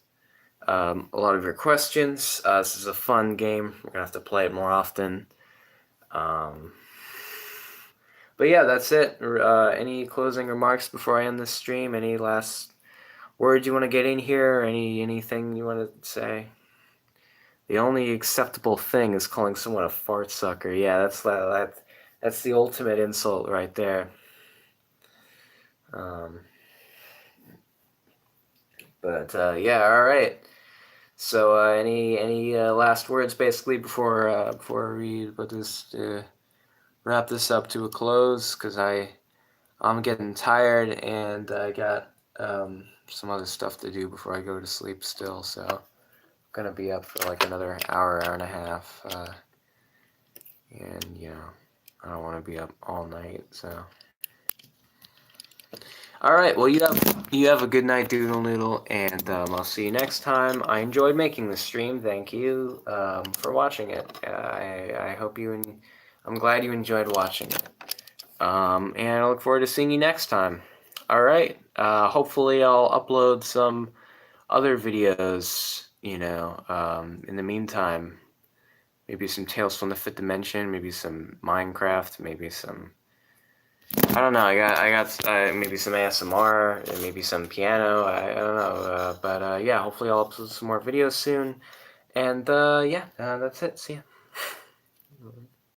[SPEAKER 1] a lot of your questions. This is a fun game. We're gonna have to play it more often. But yeah, that's it. Any closing remarks before I end this stream? Any last words you want to get in here? Anything you want to say? The only acceptable thing is calling someone a fart sucker. Yeah, that's the ultimate insult right there. Yeah, all right. So any last words basically before we put this wrap this up to a close, because I'm getting tired and I got some other stuff to do before I go to sleep still, so I'm gonna be up for like another hour and a half, and I don't want to be up all night, so. All right, well you have a good night, Doodle Noodle, and I'll see you next time. I enjoyed making this stream. Thank you for watching it. I hope I'm glad you enjoyed watching it. And I look forward to seeing you next time. All right. Hopefully I'll upload some other videos, in the meantime. Maybe some Tales from the Fifth Dimension, maybe some Minecraft, maybe some, I don't know, I got maybe some ASMR, maybe some piano, I don't know. But yeah, hopefully I'll upload some more videos soon. And yeah, that's it. See ya.